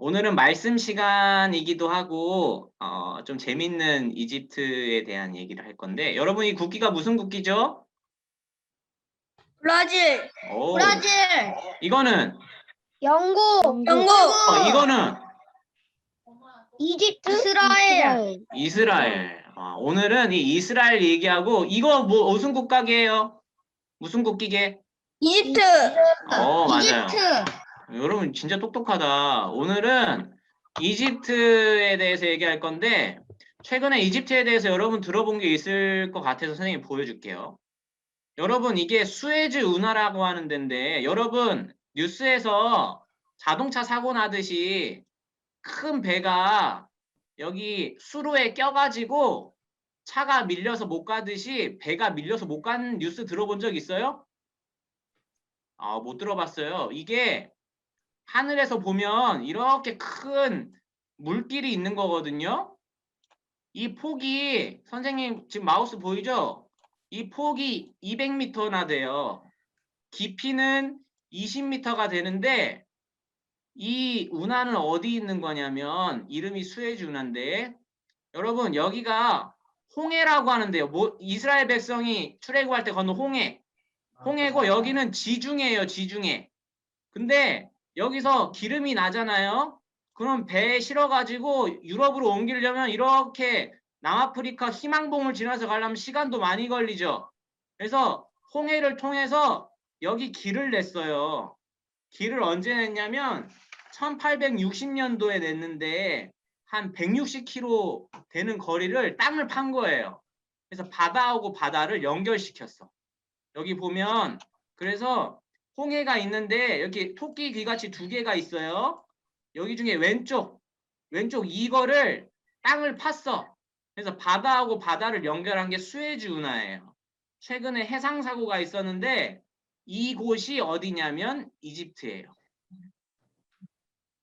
오늘은 말씀 시간이기도 하고 좀 재밌는 이집트에 대한 얘기를 할 건데 여러분 이 국기가 무슨 국기죠? 브라질, 오, 브라질, 이거는 영국, 이거는 이집트, 이스라엘, 이스라엘. 오늘은 이 이스라엘 얘기하고 이거 뭐 무슨 국가게요? 무슨 국기게? 이집트, 맞아요. 이집트. 여러분 진짜 똑똑하다. 오늘은 이집트에 대해서 얘기할 건데 최근에 이집트에 대해서 여러분 들어본 게 있을 것 같아서 선생님이 보여줄게요. 여러분 이게 수에즈 운하라고 하는 데인데 여러분 뉴스에서 자동차 사고 나듯이 큰 배가 여기 수로에 껴가지고 차가 밀려서 못 가듯이 배가 밀려서 못 가는 뉴스 들어본 적 있어요? 못 들어봤어요. 이게 하늘에서 보면 이렇게 큰 물길이 있는 거거든요. 이 폭이 선생님 지금 마우스 보이죠? 이 폭이 200m나 돼요. 깊이는 20m가 되는데 이 운하는 어디 있는 거냐면 이름이 수에즈 운하인데 여러분 여기가 홍해라고 하는데요. 이스라엘 백성이 출애굽할 때 건너 홍해고 여기는 지중해예요. 지중해. 근데 여기서 기름이 나잖아요. 그럼 배에 실어가지고 유럽으로 옮기려면 이렇게 남아프리카 희망봉을 지나서 가려면 시간도 많이 걸리죠. 그래서 홍해를 통해서 여기 길을 냈어요. 길을 언제 냈냐면 1860년도에 냈는데 한 160km 되는 거리를 땅을 판 거예요. 그래서 바다하고 바다를 연결시켰어. 여기 보면 그래서 홍해가 있는데 이렇게 토끼 귀같이 두 개가 있어요. 여기 중에 왼쪽 이거를 땅을 팠어. 그래서 바다하고 바다를 연결한 게 수에즈 운하예요. 최근에 해상 사고가 있었는데 이곳이 어디냐면 이집트예요.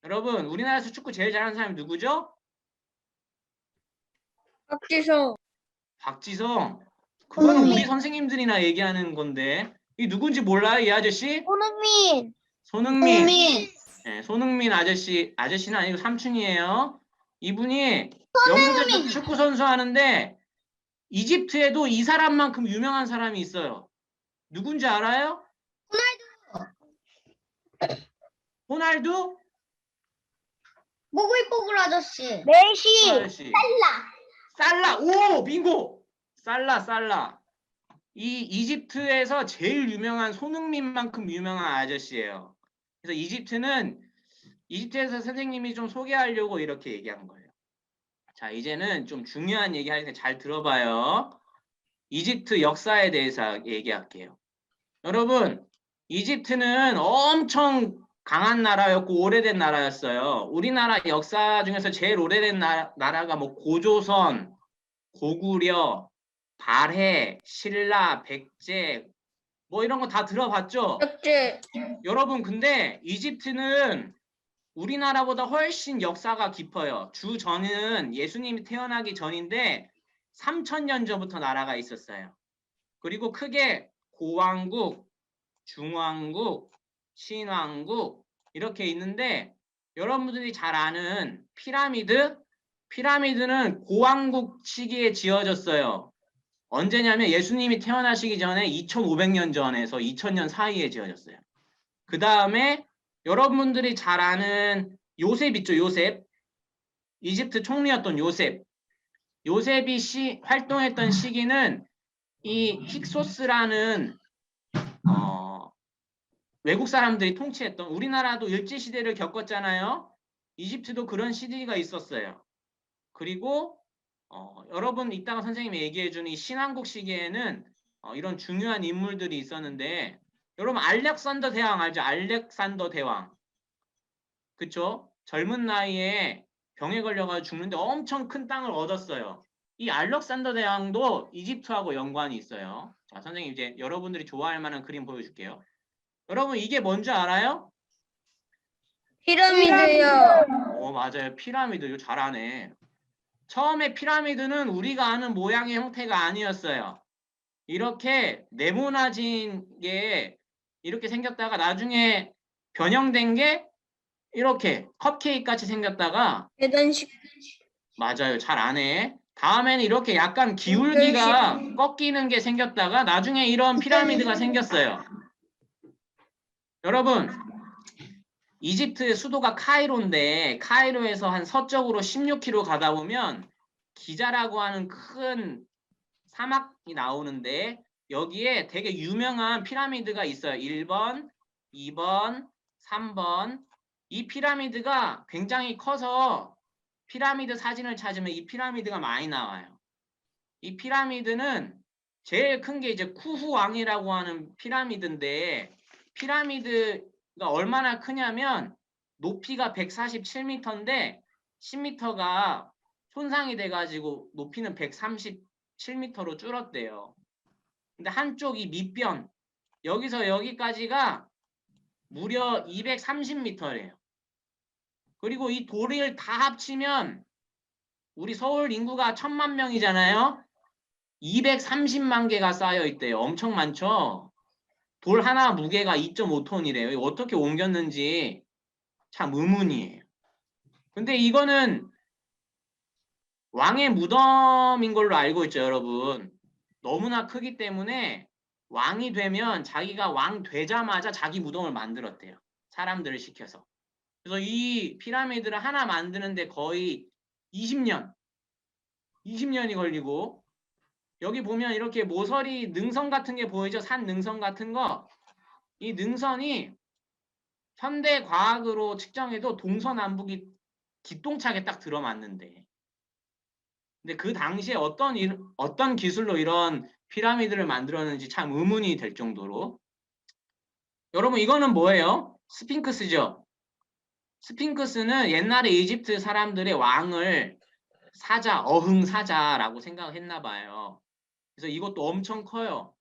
여러분 우리나라에서 축구 제일 잘하는 사람이 누구죠? 박지성. 그거는 우리 선생님들이나 얘기하는 건데 이 누군지 몰라요, 이 아저씨? 손흥민. 네, 손흥민 아저씨는 아니고 삼촌이에요. 이분이 영국에서 축구 선수 하는데 이집트에도 이 사람만큼 유명한 사람이 있어요. 누군지 알아요? 호날두? 뽀글뽀글 아저씨, 메시. 아저씨. 살라. 오, 빙고. 살라. 이 이집트에서 제일 유명한 손흥민만큼 유명한 아저씨예요. 그래서 이집트에서 선생님이 좀 소개하려고 이렇게 얘기한 거예요. 자, 이제는 좀 중요한 얘기 할 때 잘 들어봐요. 이집트 역사에 대해서 얘기할게요. 여러분, 이집트는 엄청 강한 나라였고 오래된 나라였어요. 우리나라 역사 중에서 제일 오래된 나라가 뭐 고조선, 고구려, 발해, 신라, 백제 뭐 이런 거 다 들어봤죠? 여러분 근데 이집트는 우리나라보다 훨씬 역사가 깊어요. 주전은 예수님이 태어나기 전인데 3000년 전부터 나라가 있었어요. 그리고 크게 고왕국, 중왕국, 신왕국 이렇게 있는데 여러분들이 잘 아는 피라미드는 고왕국 시기에 지어졌어요. 언제냐면 예수님이 태어나시기 전에 2500년 전에서 2000년 사이에 지어졌어요. 그 다음에 여러분들이 잘 아는 요셉 있죠, 요셉. 이집트 총리였던 요셉. 요셉이 활동했던 시기는 이 힉소스라는 외국 사람들이 통치했던 우리나라도 일제시대를 겪었잖아요. 이집트도 그런 시기가 있었어요. 그리고 여러분 이따가 선생님이 얘기해준 이 신왕국 시기에는 이런 중요한 인물들이 있었는데 여러분 알렉산더 대왕 알죠? 알렉산더 대왕. 그쵸? 젊은 나이에 병에 걸려가지고 죽는데 엄청 큰 땅을 얻었어요. 이 알렉산더 대왕도 이집트하고 연관이 있어요. 자, 선생님 이제 여러분들이 좋아할 만한 그림 보여줄게요. 여러분 이게 뭔지 알아요? 피라미드요. 맞아요. 피라미드. 이거 잘하네. 처음에 피라미드는 우리가 아는 모양의 형태가 아니었어요. 이렇게 네모나진 게 이렇게 생겼다가 나중에 변형된 게 이렇게 컵케이크 같이 생겼다가 계단식. 맞아요. 잘 안 해. 다음에는 이렇게 약간 기울기가 꺾이는 게 생겼다가 나중에 이런 피라미드가 생겼어요. 여러분, 이집트의 수도가 카이로인데 카이로에서 한 서쪽으로 16km 가다 보면 기자라고 하는 큰 사막이 나오는데 여기에 되게 유명한 피라미드가 있어요. 1번, 2번, 3번. 이 피라미드가 굉장히 커서 피라미드 사진을 찾으면 이 피라미드가 많이 나와요. 이 피라미드는 제일 큰 게 이제 쿠후 왕이라고 하는 피라미드인데 피라미드가 얼마나 크냐면 높이가 147m인데 10m가 손상이 돼가지고 높이는 137m로 줄었대요. 근데 한쪽 이 밑변 여기서 여기까지가 무려 230m래요. 그리고 이 돌을 다 합치면 우리 서울 인구가 1000만 명이잖아요. 230만 개가 쌓여 있대요. 엄청 많죠? 돌 하나 무게가 2.5톤이래요. 이거 어떻게 옮겼는지 참 의문이에요. 근데 이거는 왕의 무덤인 걸로 알고 있죠, 여러분. 너무나 크기 때문에 왕이 되면 자기가 왕 되자마자 자기 무덤을 만들었대요. 사람들을 시켜서. 그래서 이 피라미드를 하나 만드는데 거의 20년이 걸리고 여기 보면 이렇게 모서리 능선 같은 게 보이죠? 산 능선 같은 거. 이 능선이 현대 과학으로 측정해도 동서남북이 기똥차게 딱 들어맞는데. 근데 그 당시에 어떤 기술로 이런 피라미드를 만들었는지 참 의문이 될 정도로. 여러분, 이거는 뭐예요? 스핑크스죠? 스핑크스는 옛날에 이집트 사람들의 왕을 사자, 어흥사자라고 생각했나 봐요. 그래서 이것도 엄청 커요.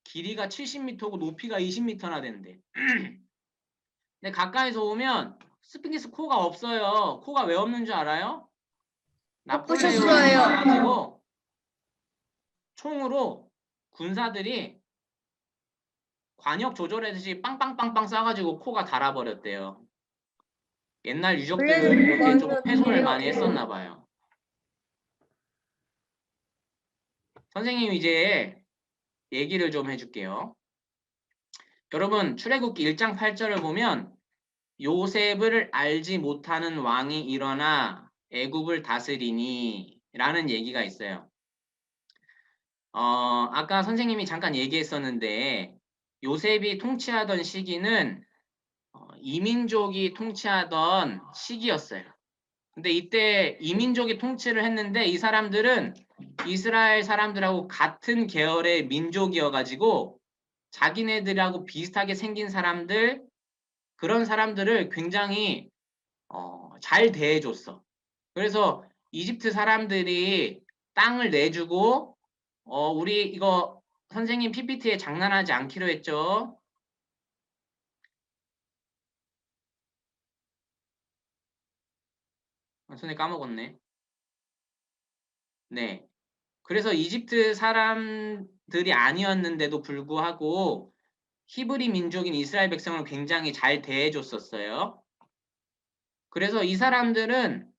길이가 70m고 높이가 20m나 된대. 근데 가까이서 보면 스핑크스 코가 없어요. 코가 왜 없는 줄 알아요? 나폴레옹이 바꾸셨어요. 가지고 총으로 군사들이 관역 조절하듯이 빵빵빵빵 쏴가지고 코가 달아버렸대요. 옛날 유적들을 이렇게 좀 훼손을 많이 했었나 봐요. 선생님 이제 얘기를 좀 해줄게요. 여러분 출애굽기 1장 8절을 보면 요셉을 알지 못하는 왕이 일어나 애굽을 다스리니 라는 얘기가 있어요. 아까 선생님이 잠깐 얘기했었는데 요셉이 통치하던 시기는 이민족이 통치하던 시기였어요. 근데 이때 이민족이 통치를 했는데 이 사람들은 이스라엘 사람들하고 같은 계열의 민족이어가지고 자기네들하고 비슷하게 생긴 사람들 그런 사람들을 굉장히 잘 대해줬어. 그래서 이집트 사람들이 땅을 내주고 우리 이거 선생님 PPT에 장난하지 않기로 했죠. 손에 까먹었네. 네. 그래서 이집트 사람들이 아니었는데도 불구하고 히브리 민족인 이스라엘 백성을 굉장히 잘 대해줬었어요. 그래서 이 사람들은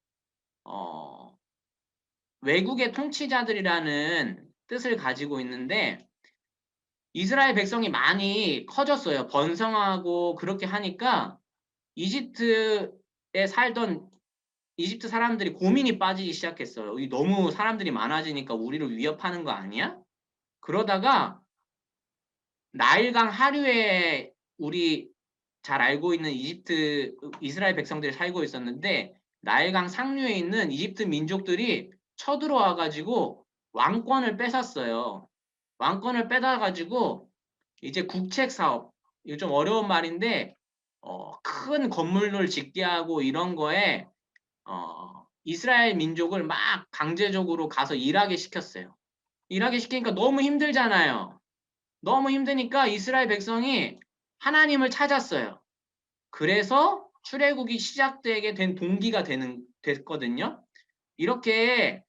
외국의 통치자들이라는 뜻을 가지고 있는데 이스라엘 백성이 많이 커졌어요. 번성하고 그렇게 하니까 이집트에 살던 이집트 사람들이 고민이 빠지기 시작했어요. 너무 사람들이 많아지니까 우리를 위협하는 거 아니야? 그러다가 나일강 하류에 우리 잘 알고 있는 이스라엘 백성들이 살고 있었는데 나일강 상류에 있는 이집트 민족들이 쳐들어와가지고 왕권을 뺏었어요. 왕권을 뺏어가지고 이제 국책 사업, 이거 좀 어려운 말인데 큰 건물을 짓게 하고 이런 거에 이스라엘 민족을 막 강제적으로 가서 일하게 시켰어요. 일하게 시키니까 너무 힘들잖아요. 너무 힘드니까 이스라엘 백성이 하나님을 찾았어요. 그래서 출애굽이 시작되게 된 동기가 됐거든요. 이렇게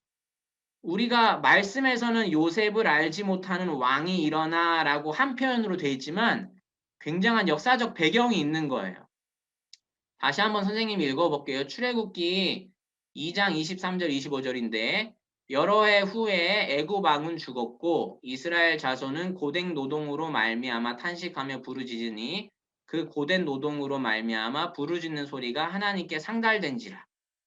우리가 말씀에서는 요셉을 알지 못하는 왕이 일어나라고 한 표현으로 돼 있지만 굉장한 역사적 배경이 있는 거예요. 다시 한번 선생님이 읽어볼게요. 출애굽기 2장 23절 25절인데 여러 해 후에 애굽 왕은 죽었고 이스라엘 자손은 고된 노동으로 말미암아 탄식하며 부르짖으니 그 고된 노동으로 말미암아 부르짖는 소리가 하나님께 상달된지라.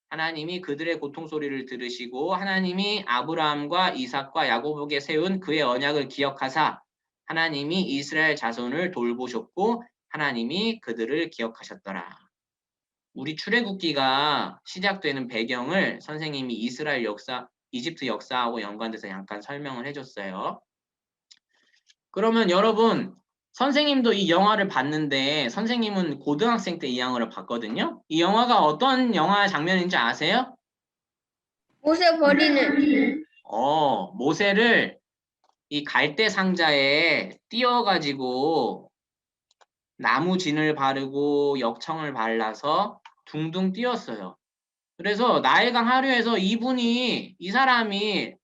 하나님이 그들의 고통 소리를 들으시고 하나님이 아브라함과 이삭과 야곱에게 세운 그의 언약을 기억하사 하나님이 이스라엘 자손을 돌보셨고 하나님이 그들을 기억하셨더라. 우리 출애굽기가 시작되는 배경을 선생님이 이스라엘 역사, 이집트 역사하고 연관돼서 잠깐 설명을 해줬어요. 그러면 여러분, 선생님도 이 영화를 봤는데 선생님은 고등학생 때 이 영화를 봤거든요. 이 영화가 어떤 영화 장면인지 아세요? 모세 버리는. 모세를 이 갈대 상자에 띄워가지고 나무 진을 바르고 역청을 발라서 둥둥 띄웠어요. 그래서 나일강 하류에서 이 사람이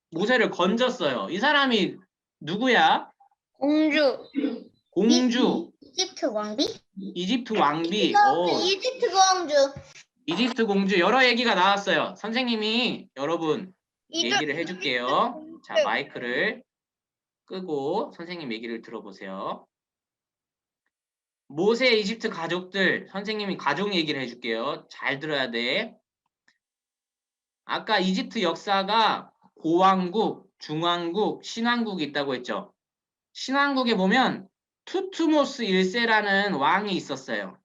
모세를 건졌어요. 이 사람이 누구야? 공주. 공주. 이집트 왕비? 이집트 왕비. 이집트 공주. 이집트 공주. 여러 얘기가 나왔어요. 선생님이 여러분 얘기를 해줄게요. 자, 마이크를 끄고 선생님 얘기를 들어보세요. 모세 이집트 가족들, 선생님이 가족 얘기를 해줄게요. 잘 들어야 돼. 아까 이집트 역사가 고왕국, 중왕국, 신왕국이 있다고 했죠. 신왕국에 보면 투투모스 1세라는 왕이 있었어요.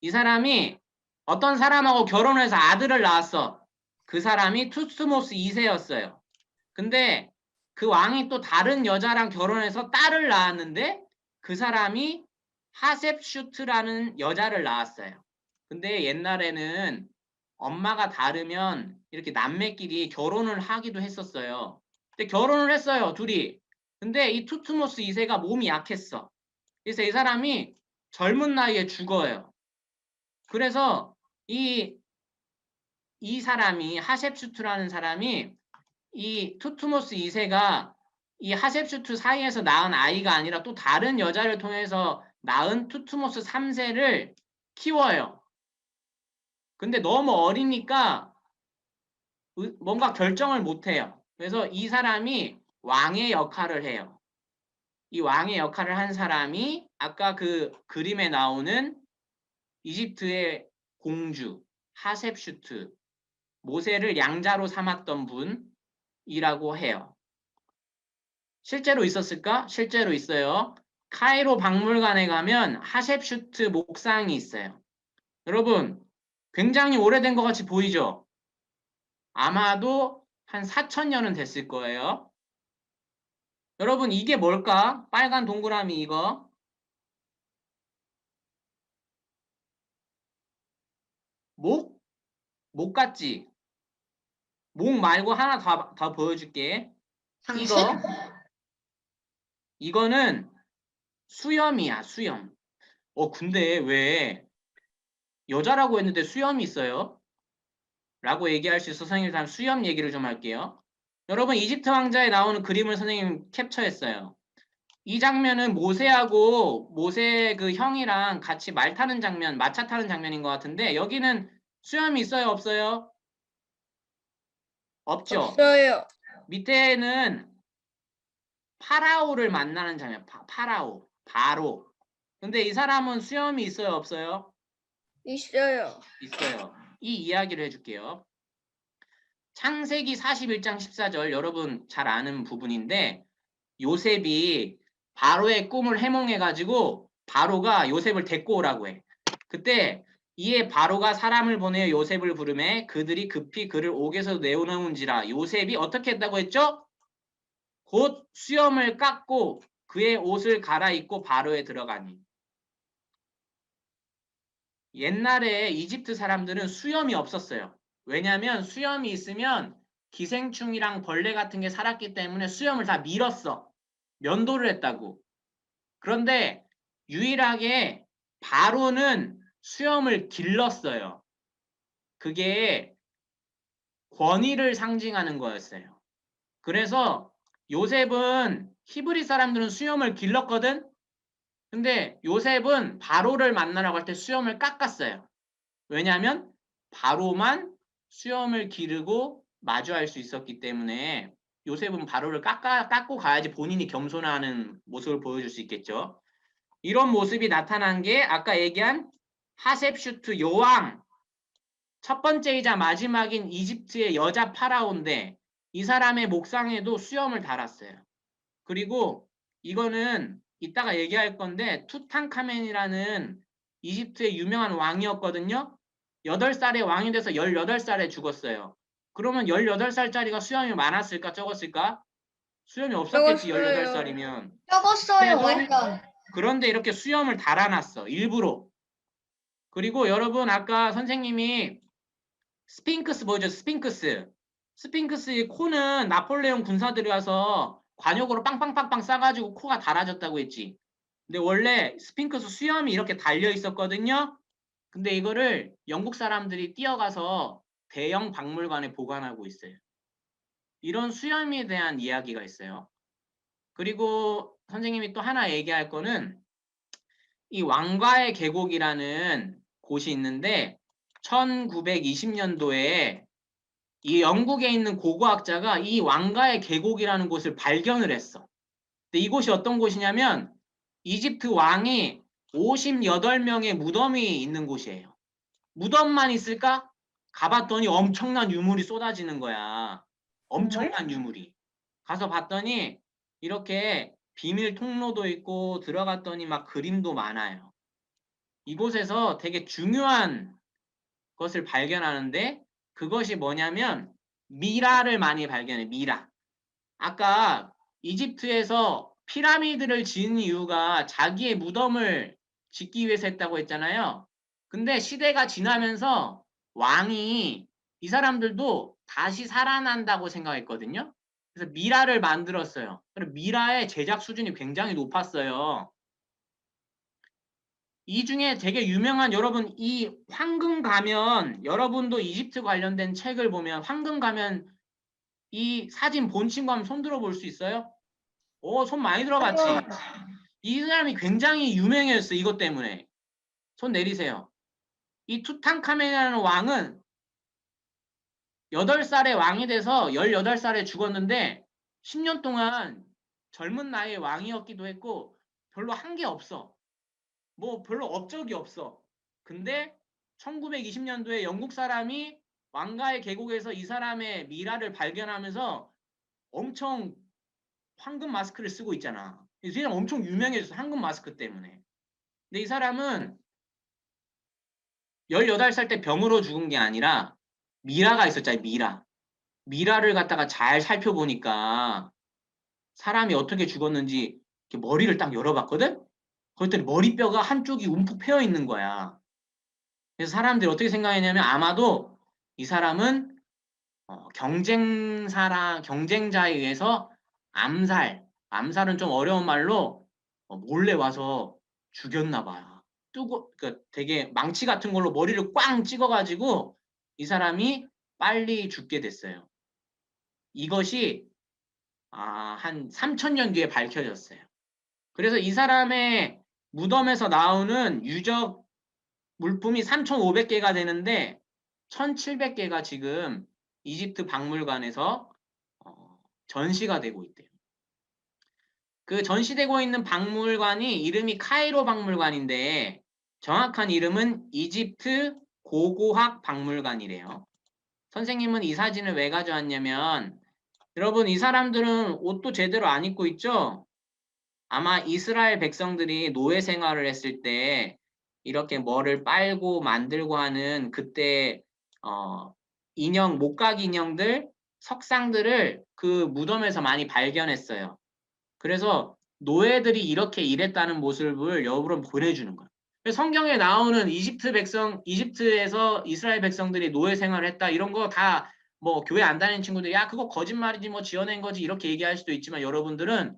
이 사람이 어떤 사람하고 결혼해서 아들을 낳았어. 그 사람이 투투모스 2세였어요. 근데 그 왕이 또 다른 여자랑 결혼해서 딸을 낳았는데 그 사람이 하셉슈트라는 여자를 낳았어요. 근데 옛날에는 엄마가 다르면 이렇게 남매끼리 결혼을 하기도 했었어요. 근데 결혼을 했어요, 둘이. 근데 이 투투모스 2세가 몸이 약했어. 그래서 이 사람이 젊은 나이에 죽어요. 그래서 이 사람이 하셉슈트라는 사람이 이 투투모스 2세가 이 하셉슈트 사이에서 낳은 아이가 아니라 또 다른 여자를 통해서 낳은 투투모스 3세를 키워요. 근데 너무 어리니까 뭔가 결정을 못 해요. 그래서 이 사람이 왕의 역할을 해요. 이 왕의 역할을 한 사람이 아까 그 그림에 나오는 이집트의 공주 하셉슈트, 모세를 양자로 삼았던 분이라고 해요. 실제로 있었을까? 실제로 있어요. 카이로 박물관에 가면 하셉슈트 목상이 있어요. 여러분, 굉장히 오래된 것 같이 보이죠? 아마도 한 4,000년은 됐을 거예요. 여러분, 이게 뭘까? 빨간 동그라미 이거. 목? 목 같지? 목 말고 하나 더 보여줄게. 상식? 이거는 수염이야, 수염. 근데 왜 여자라고 했는데 수염이 있어요? 라고 얘기할 수 있어. 선생님, 다음 수염 얘기를 좀 할게요. 여러분, 이집트 왕자에 나오는 그림을 선생님 캡처했어요. 이 장면은 모세하고 모세 그 형이랑 같이 말 타는 장면, 마차 타는 장면인 것 같은데 여기는 수염이 있어요, 없어요? 없죠? 없어요. 밑에는 파라오를 만나는 장면, 파라오, 바로. 근데 이 사람은 수염이 있어요, 없어요? 있어요. 있어요. 이 이야기를 해줄게요. 창세기 41장 14절 여러분 잘 아는 부분인데 요셉이 바로의 꿈을 해몽해가지고 바로가 요셉을 데리고 오라고 해. 그때 이에 바로가 사람을 보내어 요셉을 부르매 그들이 급히 그를 옥에서 내어놓은지라. 요셉이 어떻게 했다고 했죠? 곧 수염을 깎고 그의 옷을 갈아입고 바로에 들어가니. 옛날에 이집트 사람들은 수염이 없었어요. 왜냐하면 수염이 있으면 기생충이랑 벌레 같은 게 살았기 때문에 수염을 다 밀었어. 면도를 했다고. 그런데 유일하게 바로는 수염을 길렀어요. 그게 권위를 상징하는 거였어요. 그래서 요셉은 히브리 사람들은 수염을 길렀거든. 근데 요셉은 바로를 만나러 갈 때 수염을 깎았어요. 왜냐하면 바로만 수염을 기르고 마주할 수 있었기 때문에 요셉은 바로를 깎고 가야지 본인이 겸손하는 모습을 보여줄 수 있겠죠. 이런 모습이 나타난 게 아까 얘기한 하셉슈트 여왕, 첫 번째이자 마지막인 이집트의 여자 파라오인데 이 사람의 목상에도 수염을 달았어요. 그리고 이거는 이따가 얘기할 건데 투탕카멘이라는 이집트의 유명한 왕이었거든요. 8살에 왕이 돼서 18살에 죽었어요. 그러면 18살짜리가 수염이 많았을까 적었을까? 수염이 없었겠지. 적었어요. 18살이면. 적었어요, 그래도 완전. 그런데 이렇게 수염을 달아놨어. 일부러. 그리고 여러분 아까 선생님이 스핑크스 보여줘. 스핑크스. 스핑크스의 코는 나폴레옹 군사들이 와서 관역으로 빵빵빵빵 싸가지고 코가 달아졌다고 했지. 근데 원래 스핑크스 수염이 이렇게 달려 있었거든요. 근데 이거를 영국 사람들이 뛰어가서 대형 박물관에 보관하고 있어요. 이런 수염에 대한 이야기가 있어요. 그리고 선생님이 또 하나 얘기할 거는 이 왕가의 계곡이라는 곳이 있는데 1920년도에 이 영국에 있는 고고학자가 이 왕가의 계곡이라는 곳을 발견을 했어. 근데 이곳이 어떤 곳이냐면 이집트 왕이 58명의 무덤이 있는 곳이에요. 무덤만 있을까? 가봤더니 엄청난 유물이 쏟아지는 거야. 엄청난 유물이. 가서 봤더니 이렇게 비밀 통로도 있고 들어갔더니 막 그림도 많아요. 이곳에서 되게 중요한 것을 발견하는데 그것이 뭐냐면 미라를 많이 발견해. 미라. 아까 이집트에서 피라미드를 지은 이유가 자기의 무덤을 짓기 위해서 했다고 했잖아요. 근데 시대가 지나면서 왕이 이 사람들도 다시 살아난다고 생각했거든요. 그래서 미라를 만들었어요. 그리고 미라의 제작 수준이 굉장히 높았어요. 이 중에 되게 유명한 여러분 이 황금 가면 여러분도 이집트 관련된 책을 보면 황금 가면 이 사진 본 친구 한번 손 들어 볼 수 있어요? 오, 손 많이 들어봤지? 이 사람이 굉장히 유명했어. 이것 때문에. 손 내리세요. 이 투탕카멘이라는 왕은 8살에 왕이 돼서 18살에 죽었는데 10년 동안 젊은 나이에 왕이었기도 했고 별로 한 게 없어. 뭐 별로 업적이 없어. 근데 1920년도에 영국 사람이 왕가의 계곡에서 이 사람의 미라를 발견하면서 엄청 황금 마스크를 쓰고 있잖아. 이 사람 엄청 유명해졌어. 황금 마스크 때문에. 근데 이 사람은 18살 때 병으로 죽은 게 아니라 미라가 있었잖아요. 미라. 미라를 갖다가 잘 살펴보니까 사람이 어떻게 죽었는지 이렇게 머리를 딱 열어봤거든? 그랬더니 머리뼈가 한쪽이 움푹 패여 있는 거야. 그래서 사람들이 어떻게 생각했냐면 아마도 이 사람은 경쟁자에 의해서 암살은 좀 어려운 말로 몰래 와서 죽였나 봐요. 그러니까 되게 망치 같은 걸로 머리를 꽝 찍어가지고 이 사람이 빨리 죽게 됐어요. 이것이 한 3000년 뒤에 밝혀졌어요. 그래서 이 사람의 무덤에서 나오는 유적 물품이 3500개가 되는데 1700개가 지금 이집트 박물관에서 전시가 되고 있대요. 그 전시되고 있는 박물관이 이름이 카이로 박물관인데 정확한 이름은 이집트 고고학 박물관이래요. 선생님은 이 사진을 왜 가져왔냐면 여러분 이 사람들은 옷도 제대로 안 입고 있죠? 아마 이스라엘 백성들이 노예 생활을 했을 때 이렇게 뭐를 빨고 만들고 하는 그때 목각 인형들, 석상들을 그 무덤에서 많이 발견했어요. 그래서 노예들이 이렇게 일했다는 모습을 여러분 보내주는 거예요. 성경에 나오는 이집트에서 이스라엘 백성들이 노예 생활을 했다 이런 거 다 뭐 교회 안 다니는 친구들이 야 그거 거짓말이지 뭐 지어낸 거지 이렇게 얘기할 수도 있지만 여러분들은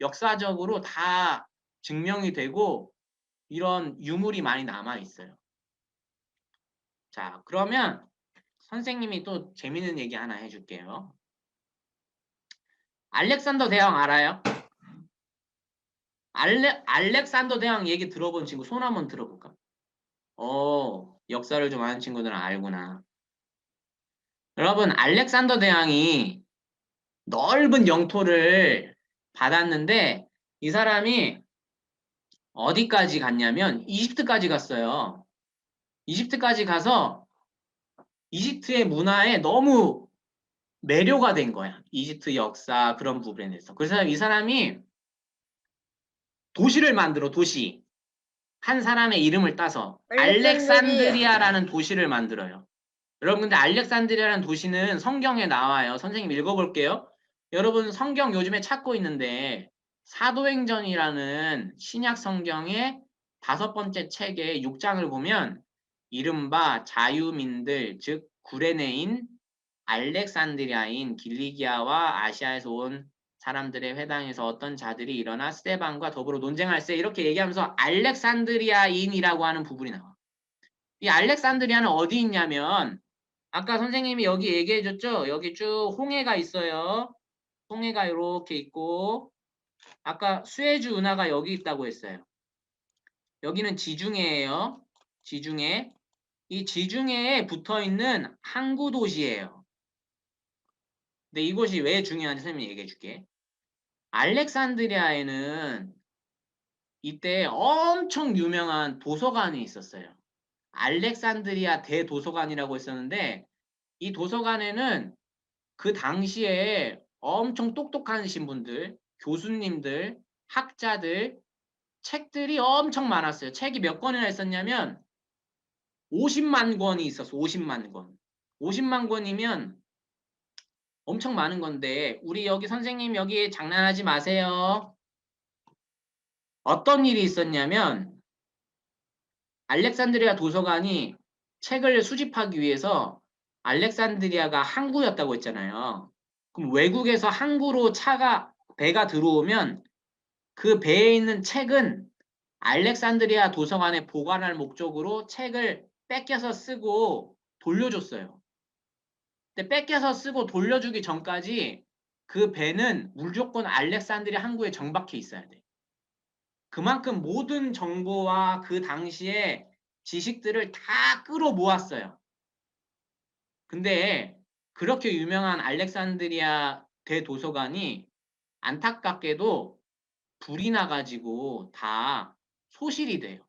역사적으로 다 증명이 되고 이런 유물이 많이 남아 있어요. 자, 그러면 선생님이 또 재밌는 얘기 하나 해줄게요. 알렉산더 대왕 알아요? 알렉산더 대왕 얘기 들어본 친구 손 한번 들어볼까? 역사를 좀 아는 친구들은 알구나. 여러분, 알렉산더 대왕이 넓은 영토를 받았는데 이 사람이 어디까지 갔냐면 이집트까지 갔어요. 이집트까지 가서 이집트의 문화에 너무 매료가 된 거야. 이집트 역사 그런 부분에 대해서. 그래서 이 사람이 도시를 만들어, 도시. 한 사람의 이름을 따서 알렉산드리아라는 도시를 만들어요. 여러분, 근데 알렉산드리아라는 도시는 성경에 나와요. 선생님 읽어볼게요. 여러분, 성경 요즘에 찾고 있는데 사도행전이라는 신약 성경의 5번째 책의 6장을 보면 이른바 자유민들, 즉 구레네인, 알렉산드리아인 길리기아와 아시아에서 온 사람들의 회당에서 어떤 자들이 일어나 스데반과 더불어 논쟁할세 이렇게 얘기하면서 알렉산드리아인이라고 하는 부분이 나와. 이 알렉산드리아는 어디 있냐면 아까 선생님이 여기 얘기해 줬죠? 여기 쭉 홍해가 있어요. 홍해가 이렇게 있고 아까 수에즈 운하가 여기 있다고 했어요. 여기는 지중해예요. 지중해. 이 지중해에 붙어 있는 항구 도시예요. 근데 이곳이 왜 중요한지 선생님이 얘기해 줄게. 알렉산드리아에는 이때 엄청 유명한 도서관이 있었어요. 알렉산드리아 대도서관이라고 있었는데 이 도서관에는 그 당시에 엄청 똑똑하신 분들, 교수님들, 학자들, 책들이 엄청 많았어요. 책이 몇 권이나 있었냐면 50만 권이 있었어. 50만 권. 50만 권이면 엄청 많은 건데 우리 여기 선생님 여기 장난하지 마세요. 어떤 일이 있었냐면 알렉산드리아 도서관이 책을 수집하기 위해서 알렉산드리아가 항구였다고 했잖아요. 그럼 외국에서 항구로 배가 들어오면 그 배에 있는 책은 알렉산드리아 도서관에 보관할 목적으로 책을 뺏겨서 쓰고 돌려줬어요. 근데 뺏겨서 쓰고 돌려주기 전까지 그 배는 무조건 알렉산드리아 항구에 정박해 있어야 돼. 그만큼 모든 정보와 그 당시에 지식들을 다 끌어모았어요. 근데 그렇게 유명한 알렉산드리아 대도서관이 안타깝게도 불이 나가지고 다 소실이 돼요.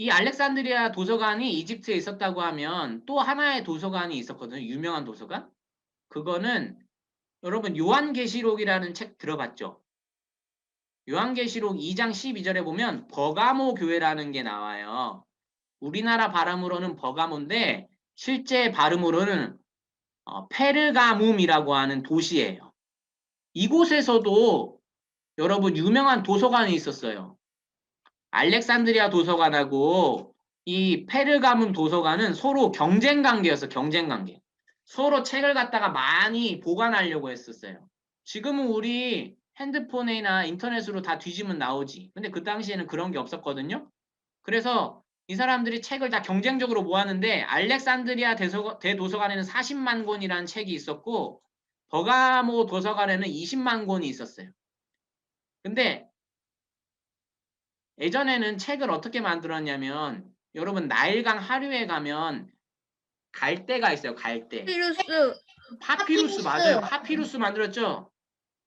이 알렉산드리아 도서관이 이집트에 있었다고 하면 또 하나의 도서관이 있었거든요. 유명한 도서관. 그거는 여러분 요한계시록이라는 책 들어봤죠? 요한계시록 2장 12절에 보면 버가모 교회라는 게 나와요. 우리나라 발음으로는 버가모인데 실제 발음으로는 페르가움이라고 하는 도시예요. 이곳에서도 여러분 유명한 도서관이 있었어요. 알렉산드리아 도서관하고 이 페르가문 도서관은 서로 경쟁 관계였어, 경쟁 관계. 서로 책을 갖다가 많이 보관하려고 했었어요. 지금은 우리 핸드폰이나 인터넷으로 다 뒤지면 나오지. 근데 그 당시에는 그런 게 없었거든요. 그래서 이 사람들이 책을 다 경쟁적으로 모았는데 알렉산드리아 대도서관에는 40만 권이라는 책이 있었고 버가모 도서관에는 20만 권이 있었어요. 근데 예전에는 책을 어떻게 만들었냐면 여러분 나일강 하류에 가면 갈대가 있어요. 갈대. 파피루스 맞아요. 파피루스 만들었죠.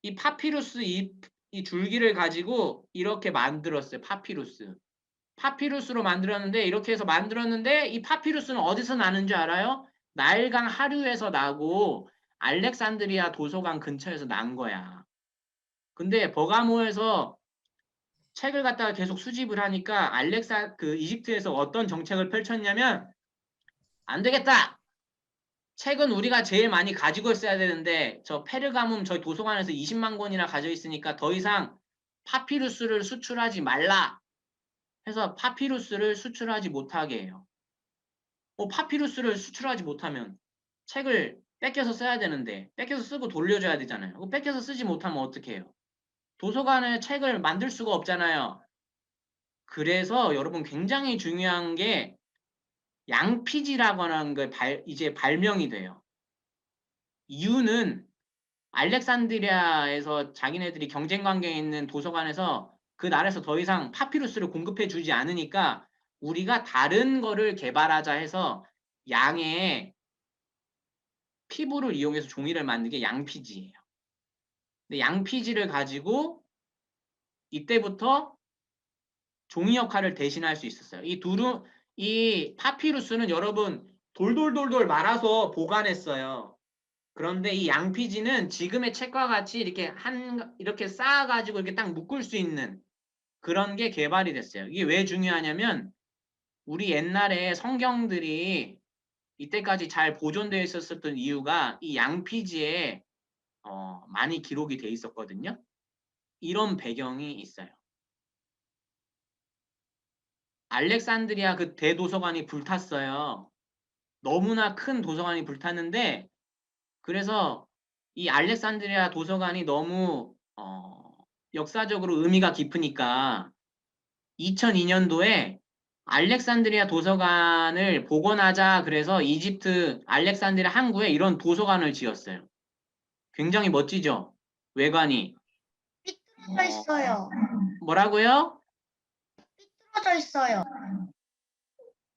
이 파피루스 이 줄기를 가지고 이렇게 만들었어요. 파피루스. 파피루스로 만들었는데 이렇게 해서 만들었는데 이 파피루스는 어디서 나는 줄 알아요? 나일강 하류에서 나고 알렉산드리아 도서관 근처에서 난 거야. 근데 버가모에서 책을 갖다가 계속 수집을 하니까 이집트에서 어떤 정책을 펼쳤냐면 안 되겠다. 책은 우리가 제일 많이 가지고 있어야 되는데 저 페르가문 저희 도서관에서 20만 권이나 가져 있으니까 더 이상 파피루스를 수출하지 말라. 해서 파피루스를 수출하지 못하게 해요. 파피루스를 수출하지 못하면 책을 뺏겨서 써야 되는데 뺏겨서 쓰고 돌려줘야 되잖아요. 뺏겨서 쓰지 못하면 어떻게 해요? 도서관에 책을 만들 수가 없잖아요. 그래서 여러분 굉장히 중요한 게 양피지라고 하는 게 이제 발명이 돼요. 이유는 알렉산드리아에서 자기네들이 경쟁 관계에 있는 도서관에서 그 나라에서 더 이상 파피루스를 공급해 주지 않으니까 우리가 다른 거를 개발하자 해서 양의 피부를 이용해서 종이를 만든 게 양피지예요. 근데 양피지를 가지고 이때부터 종이 역할을 대신할 수 있었어요. 이 파피루스는 여러분 돌돌돌돌 말아서 보관했어요. 그런데 이 양피지는 지금의 책과 같이 이렇게 쌓아가지고 이렇게 딱 묶을 수 있는 그런 게 개발이 됐어요. 이게 왜 중요하냐면 우리 옛날에 성경들이 이때까지 잘 보존되어 있었던 이유가 이 양피지에 많이 기록이 돼 있었거든요. 이런 배경이 있어요. 알렉산드리아 그 대도서관이 불탔어요. 너무나 큰 도서관이 불탔는데 그래서 이 알렉산드리아 도서관이 너무 역사적으로 의미가 깊으니까 2002년도에 알렉산드리아 도서관을 복원하자 그래서 이집트 알렉산드리아 항구에 이런 도서관을 지었어요. 굉장히 멋지죠? 외관이. 삐뚤어져 있어요. 뭐라고요? 삐뚤어져 있어요.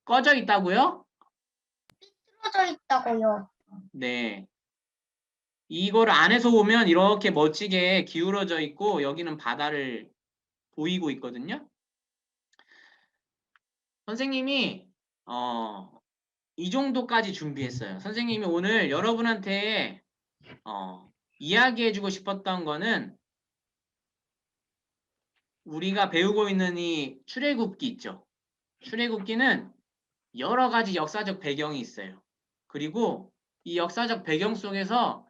꺼져 있다고요? 삐뚤어져 있다고요. 네. 이거를 안에서 보면 이렇게 멋지게 기울어져 있고 여기는 바다를 보이고 있거든요. 선생님이 이 정도까지 준비했어요. 선생님이 오늘 여러분한테 이야기해주고 싶었던 거는 우리가 배우고 있는 이 출애굽기 있죠. 출애굽기는 여러 가지 역사적 배경이 있어요. 그리고 이 역사적 배경 속에서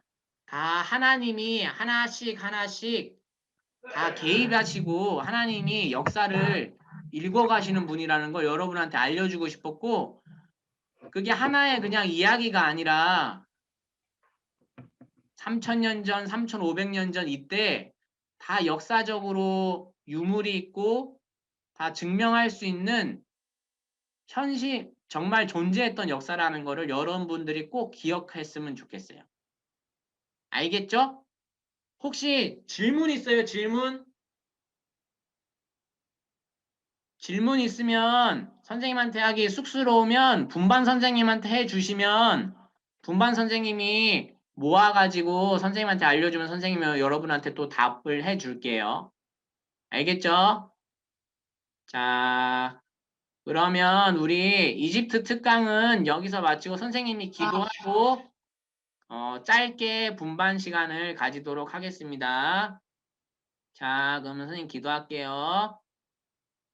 다 하나님이 하나씩 다 개입하시고 하나님이 역사를 읽어가시는 분이라는 걸 여러분한테 알려주고 싶었고 그게 하나의 그냥 이야기가 아니라 3000년 전, 3500년 전 이때 다 역사적으로 유물이 있고 다 증명할 수 있는 현실 정말 존재했던 역사라는 거를 여러분들이 꼭 기억했으면 좋겠어요. 알겠죠? 혹시 질문 있어요? 질문 있으면 선생님한테 하기 쑥스러우면 분반 선생님한테 해주시면 분반 선생님이 모아가지고 선생님한테 알려주면 선생님이 여러분한테 또 답을 해줄게요. 알겠죠? 자, 그러면 우리 이집트 특강은 여기서 마치고 선생님이 기도하고 짧게 분반 시간을 가지도록 하겠습니다. 자, 그러면 선생님 기도할게요.